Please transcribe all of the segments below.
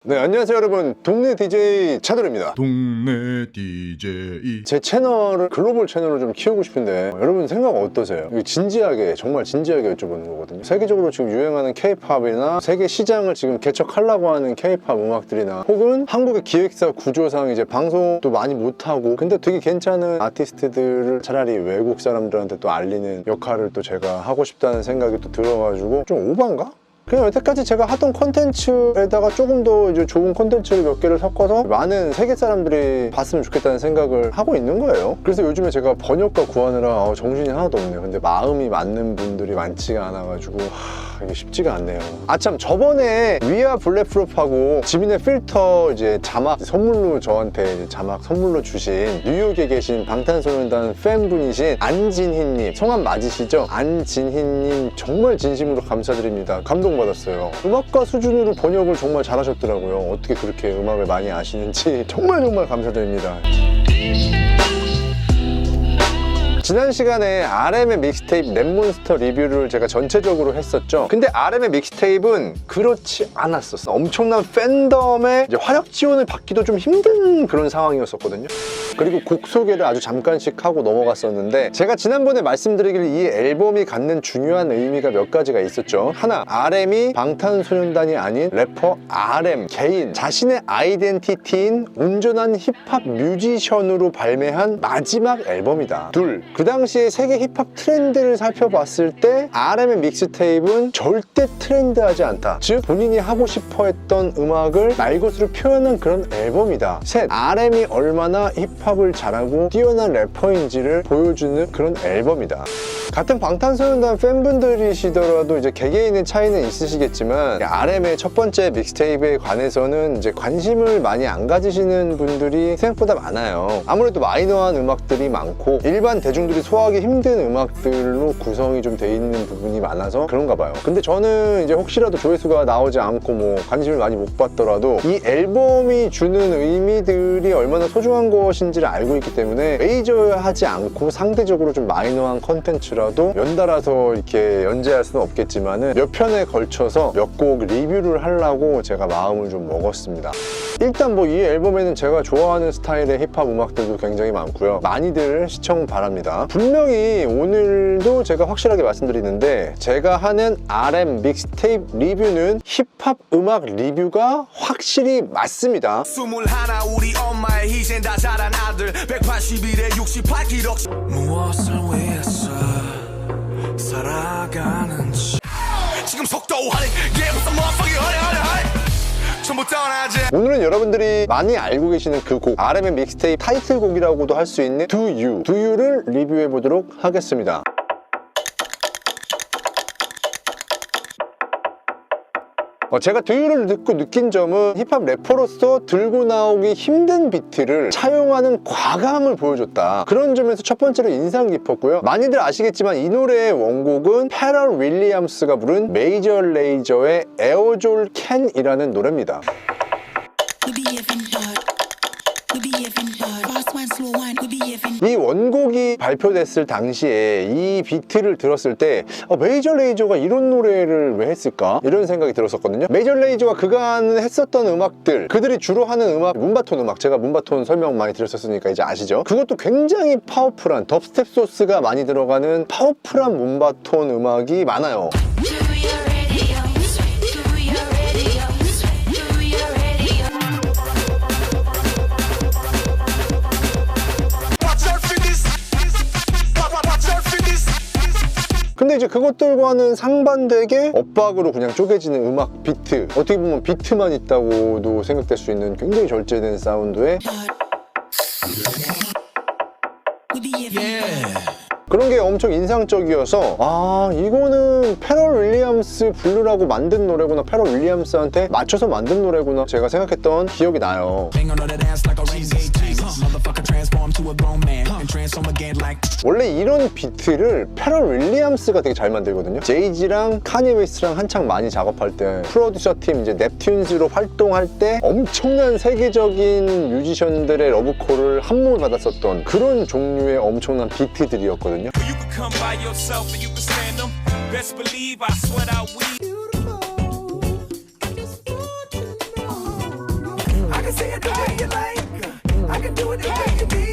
네, 안녕하세요 여러분. 동네 DJ 차돌입니다. 동네 DJ. 제 채널을 글로벌 채널로 좀 키우고 싶은데 여러분 생각 어떠세요? 이거 진지하게, 정말 진지하게 여쭤보는 거거든요. 세계적으로 지금 유행하는 K-팝이나 세계 시장을 지금 개척하려고 하는 K-팝 음악들이나 혹은 한국의 기획사 구조상 이제 방송도 많이 못하고 근데 되게 괜찮은 아티스트들을 차라리 외국 사람들한테 또 알리는 역할을 또 제가 하고 싶다는 생각이 또 들어가지고 좀 오반가? 그냥 여태까지 제가 하던 콘텐츠에다가 조금 더 이제 좋은 콘텐츠를 몇 개를 섞어서 많은 세계 사람들이 봤으면 좋겠다는 생각을 하고 있는 거예요. 그래서 요즘에 제가 번역가 구하느라 정신이 하나도 없네요. 근데 마음이 맞는 분들이 많지가 않아가지고 이게 쉽지가 않네요. 아참, 저번에 위아 블랙프롭하고 지민의 필터 이제 자막 선물로 저한테 이제 자막 선물로 주신 뉴욕에 계신 방탄소년단 팬분이신 안진희님, 성함 맞으시죠? 안진희님 정말 진심으로 감사드립니다. 감동받았어요. 음악가 수준으로 번역을 정말 잘하셨더라고요. 어떻게 그렇게 음악을 많이 아시는지 정말 감사드립니다. 지난 시간에 RM의 믹스테이프 랩몬스터 리뷰를 제가 전체적으로 했었죠. 근데 RM의 믹스테이프는 그렇지 않았었어. 엄청난 팬덤의 이제 화력 지원을 받기도 좀 힘든 그런 상황이었었거든요. 그리고 곡 소개를 아주 잠깐씩 하고 넘어갔었는데 제가 지난번에 말씀드리길 이 앨범이 갖는 중요한 의미가 몇 가지가 있었죠. 하나, RM이 방탄소년단이 아닌 래퍼 RM 개인 자신의 아이덴티티인 온전한 힙합 뮤지션으로 발매한 마지막 앨범이다. 둘, 그 당시에 세계 힙합 트렌드를 살펴봤을 때 RM의 믹스테이프는 절대 트렌드하지 않다. 즉 본인이 하고 싶어 했던 음악을 말 것으로 표현한 그런 앨범이다. 셋, RM이 얼마나 힙합을 잘하고 뛰어난 래퍼인지를 보여주는 그런 앨범이다. 같은 방탄소년단 팬분들이시더라도 이제 개개인의 차이는 있으시겠지만 RM의 첫 번째 믹스테이프에 관해서는 이제 관심을 많이 안 가지시는 분들이 생각보다 많아요. 아무래도 마이너한 음악들이 많고 일반 대중들이 소화하기 힘든 음악들로 구성이 좀 돼 있는 부분이 많아서 그런가 봐요. 근데 저는 이제 혹시라도 조회수가 나오지 않고 뭐 관심을 많이 못 받더라도 이 앨범이 주는 의미들이 얼마나 소중한 것인지를 알고 있기 때문에 메이저하지 않고 상대적으로 좀 마이너한 컨텐츠라도 연달아서 이렇게 연재할 수는 없겠지만은 몇 편에 걸쳐서 몇 곡 리뷰를 하려고 제가 마음을 좀 먹었습니다. 일단 뭐 이 앨범에는 제가 좋아하는 스타일의 힙합 음악들도 굉장히 많고요. 많이들 시청 바랍니다. 분명히 오늘도 제가 확실하게 말씀드리는데 제가 하는 RM 믹스테이프 리뷰는 힙합 음악 리뷰가 확실히 맞습니다. 21 우리 엄마의 희생 다 자란 아들 181에 68kg 무엇을 위해서 살아가는지 지금 속도 하니 무슨 motherfucking 허리 전부 떠나지. 오늘은 여러분들이 많이 알고 계시는 그 곡 RM의 믹스테이프 타이틀곡이라고도 할 수 있는 Do You를 리뷰해 보도록 하겠습니다. 제가 Do You를 듣고 느낀 점은 힙합 래퍼로서 들고 나오기 힘든 비트를 차용하는 과감을 보여줬다. 그런 점에서 첫 번째로 인상 깊었고요. 많이들 아시겠지만 이 노래의 원곡은 페럴 윌리엄스가 부른 메이저 레이저의 에어졸 캔이라는 노래입니다. 이 원곡이 발표됐을 당시에 이 비트를 들었을 때 메이저 레이저가 이런 노래를 왜 했을까? 이런 생각이 들었었거든요. 메이저 레이저가 그간 했었던 음악들, 그들이 주로 하는 음악, 문바톤 음악, 제가 문바톤 설명 많이 드렸었으니까 이제 아시죠? 그것도 굉장히 파워풀한 덥스텝 소스가 많이 들어가는 파워풀한 문바톤 음악이 많아요. 근데 이제 그것들과는 상반되게 엇박으로 그냥 쪼개지는 음악 비트, 어떻게 보면 비트만 있다고도 생각될 수 있는 굉장히 절제된 사운드에 그런 게 엄청 인상적이어서 이거는 페럴 윌리엄스 부르라고 만든 노래구나, 페럴 윌리엄스한테 맞춰서 만든 노래구나 제가 생각했던 기억이 나요. 원래 이런 비트를 페럴 윌리엄스가 되게 잘 만들거든요. 제이지랑 카니 웨스트랑 한창 많이 작업할 때 프로듀서 팀 이제 넵튠즈로 활동할 때 엄청난 세계적인 뮤지션들의 러브콜을 한몸을 받았었던 그런 종류의 엄청난 비트들이었거든요. say it the way you like. I can do it the way you need.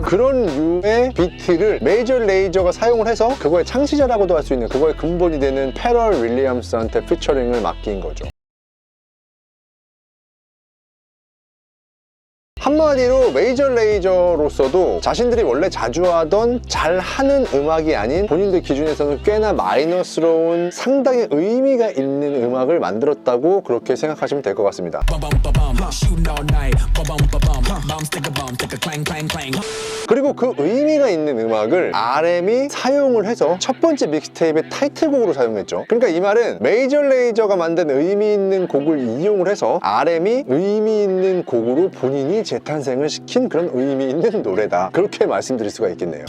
그런 류의 비트를 메이저 레이저가 사용을 해서 그거의 창시자라고도 할 수 있는 그거의 근본이 되는 페럴 윌리엄스한테 피처링을 맡긴 거죠. 한마디로 메이저 레이저로서도 자신들이 원래 자주 하던 잘하는 음악이 아닌 본인들 기준에서는 꽤나 마이너스러운 상당히 의미가 있는 음악을 만들었다고 그렇게 생각하시면 될 것 같습니다. 그리고 그 의미가 있는 음악을 RM이 사용을 해서 첫 번째 믹스테이프의 타이틀곡으로 사용했죠. 그러니까 이 말은 메이저 레이저가 만든 의미 있는 곡을 이용을 해서 RM이 의미 있는 곡으로 본인이 재탄생을 시킨 그런 의미 있는 노래다. 그렇게 말씀드릴 수가 있겠네요.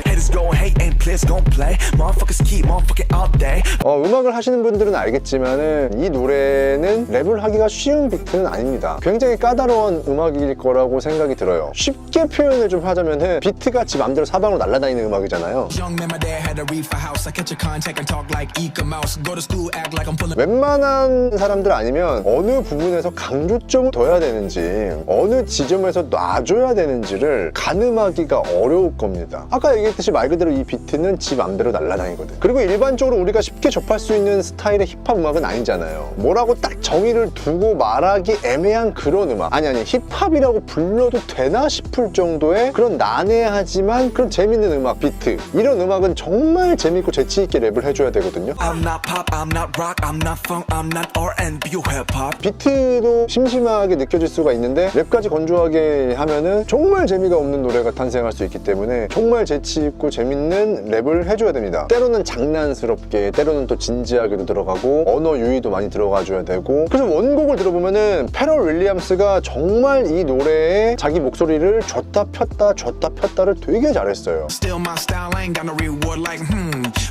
Haters gon' hate and players gon' play. Motherfuckers keep motherfucking all day. 음악을 하시는 분들은 알겠지만은 이 노래는 랩을 하기가 쉬운 비트는 아닙니다. 굉장히 까다로운 음악일 거라고 생각이 들어요. 쉽게 표현을 좀 하자면은 비트가 지 맘대로 사방으로 날아다니는 음악이잖아요. Young man, my dad had a reefer house. I catch a contact and talk like Ika Mouse. Go to school, act like I'm full of. 웬만한 사람들 아니면 어느 부분에서 강조점을 둬야 되는지 어느 지점에서 놔줘야 되는지를 가늠하기가 어려울 겁니다. 아까 얘기했듯이 말 그대로 이 비트는 지 맘대로 날아다니거든. 그리고 일반적으로 우리가 쉽게 접할 수 있는 스타일의 힙합 음악은 아니잖아요. 뭐라고 딱 정의를 두고 말하기 애매한 그런 음악. 아니 힙합이라고 불러도 되나 싶을 정도의 그런 난해하지만 그런 재밌는 음악, 비트. 이런 음악은 정말 재밌고 재치있게 랩을 해줘야 되거든요. I'm not pop, I'm not rock, I'm not funk, I'm not R&B or hip hop. 비트도 심심하게 느껴질 수가 있는데 랩까지 건조하게 하면은 정말 재미가 없는 노래가 탄생할 수 있기 때문에 정말 재치있고 재밌는 랩을 해줘야 됩니다. 때로는 장난스럽게, 때로는 또 진지하게도 들어가고 언어 유희도 많이 들어가줘야 되고. 그래서 원곡을 들어보면은 페럴 윌리엄스가 정말 이 노래에 자기 목소리를 줬다 폈다를 되게 잘했어요. Still my style ain't got no reward like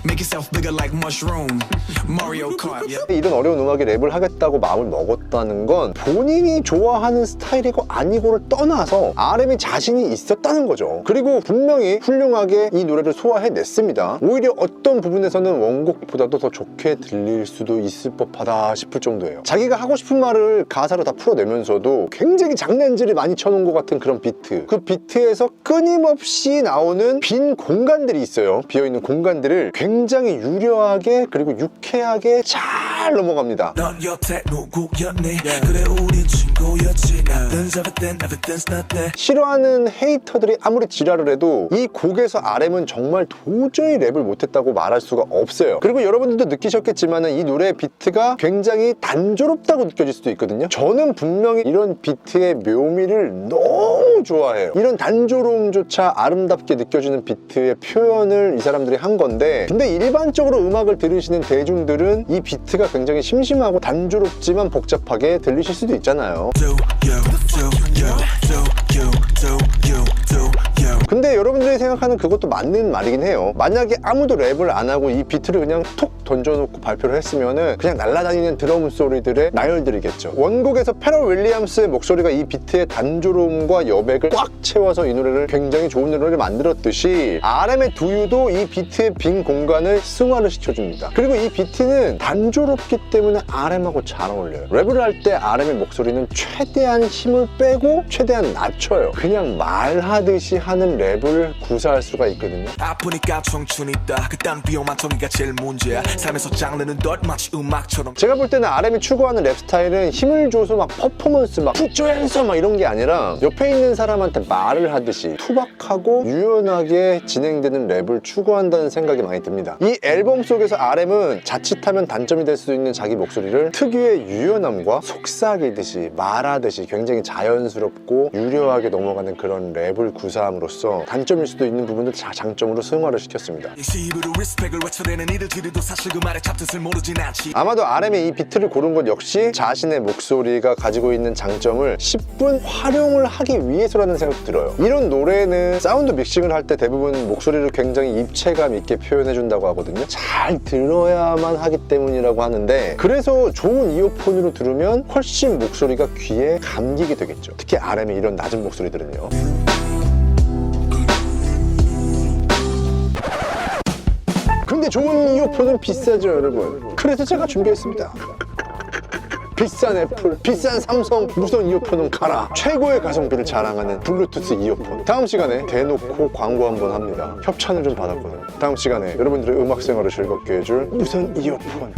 make yourself bigger like mushroom. Mario Kart. Yeah. 이런 어려운 음악에 랩을 하겠다고 마음을 먹었다는 건 본인이 좋아하는 스타일이고 아니고를 떠나서 RM이 자신이 있었다는 거죠. 그리고 분명히 훌륭하게 이 노래를 소화해냈습니다. 오히려 어떤 부분에서는 원곡보다도 더 좋게 들릴 수도 있을 법하다 싶을 정도예요. 자기가 하고 싶은 말을 가사로 다 풀어내면서도 굉장히 장난질을 많이 쳐놓은 것 같은 그런 비트. 그 비트에서 끊임없이 나오는 빈 공간들이 있어요. 비어있는 공간들을 굉장히 유려하게 그리고 유쾌하게 잘 넘어갑니다. 넌 여태 누구였니? 그래 우린 친구였지. Nothing's everything's nothing. 싫어하는 헤이터들이 아무리 지랄을 해도 이 곡에서 RM은 정말 도저히 랩을 못했다고 말할 수가 없어요. 그리고 여러분들도 느끼셨겠지만 이 노래의 비트가 굉장히 단조롭다고 느껴질 수도 있거든요. 저는 분명히 이런 비트의 묘미를 너무 좋아해요. 이런 단조로움조차 아름답게 느껴지는 비트의 표현을 이 사람들이 한 건데, 근데 일반적으로 음악을 들으시는 대중들은 이 비트가 굉장히 심심하고 단조롭지만 복잡하게 들리실 수도 있잖아요. 근데 여러분들이 생각하는 그것도 맞는 말이긴 해요. 만약에 아무도 랩을 안 하고 이 비트를 그냥 톡 던져놓고 발표를 했으면은 그냥 날아다니는 드럼 소리들의 나열들이겠죠. 원곡에서 페럴 윌리엄스의 목소리가 이 비트의 단조로움과 여백을 꽉 채워서 이 노래를 굉장히 좋은 노래를 만들었듯이 RM의 두유도 이 비트의 빈 공간을 승화를 시켜줍니다. 그리고 이 비트는 단조롭기 때문에 RM하고 잘 어울려요. 랩을 할 때 RM의 목소리는 최대한 힘을 빼고 최대한 낮춰요. 그냥 말하듯이 하는 랩을 구사할 수가 있거든요. 아프니까 청춘이다. 그딴 비용만 정의가 제일 문제야. 삶에서 장르는 덧 마치 음악처럼. 제가 볼 때는 RM이 추구하는 랩 스타일은 힘을 줘서 막 퍼포먼스 막 푸조연서 막 이런 게 아니라 옆에 있는 사람한테 말을 하듯이 투박하고 유연하게 진행되는 랩을 추구한다는 생각이 많이 듭니다. 이 앨범 속에서 RM은 자칫하면 단점이 될 수 있는 자기 목소리를 특유의 유연함과 속삭이듯이 말하듯이 굉장히 자연스럽고 유려하게 넘어가는 그런 랩을 구사함으로써 단점일 수도 있는 부분을 장점으로 승화를 시켰습니다. 입으로 리스펙을 외쳐대는 이들끼리도 사실 그 말의 잡뜻을 모르진 않지. 아마도 RM이 이 비트를 고른 것 역시 자신의 목소리가 가지고 있는 장점을 10분 활용을 하기 위해서라는 생각도 들어요. 이런 노래는 사운드 믹싱을 할 때 대부분 목소리를 굉장히 입체감 있게 표현해준다고 하거든요. 잘 들어야만 하기 때문이라고 하는데, 그래서 좋은 이어폰으로 들으면 훨씬 목소리가 귀에 감기게 되겠죠. 특히 RM이 이런 낮은 목소리들은요. 근데 좋은 이어폰은 비싸죠, 여러분. 그래서 제가 준비했습니다. 비싼 애플, 비싼 삼성, 무선 이어폰은 가라. 최고의 가성비를 자랑하는 블루투스 이어폰. 다음 시간에 대놓고 광고 한번 합니다. 협찬을 좀 받았거든요. 다음 시간에 여러분들의 음악 생활을 즐겁게 해줄 무선 이어폰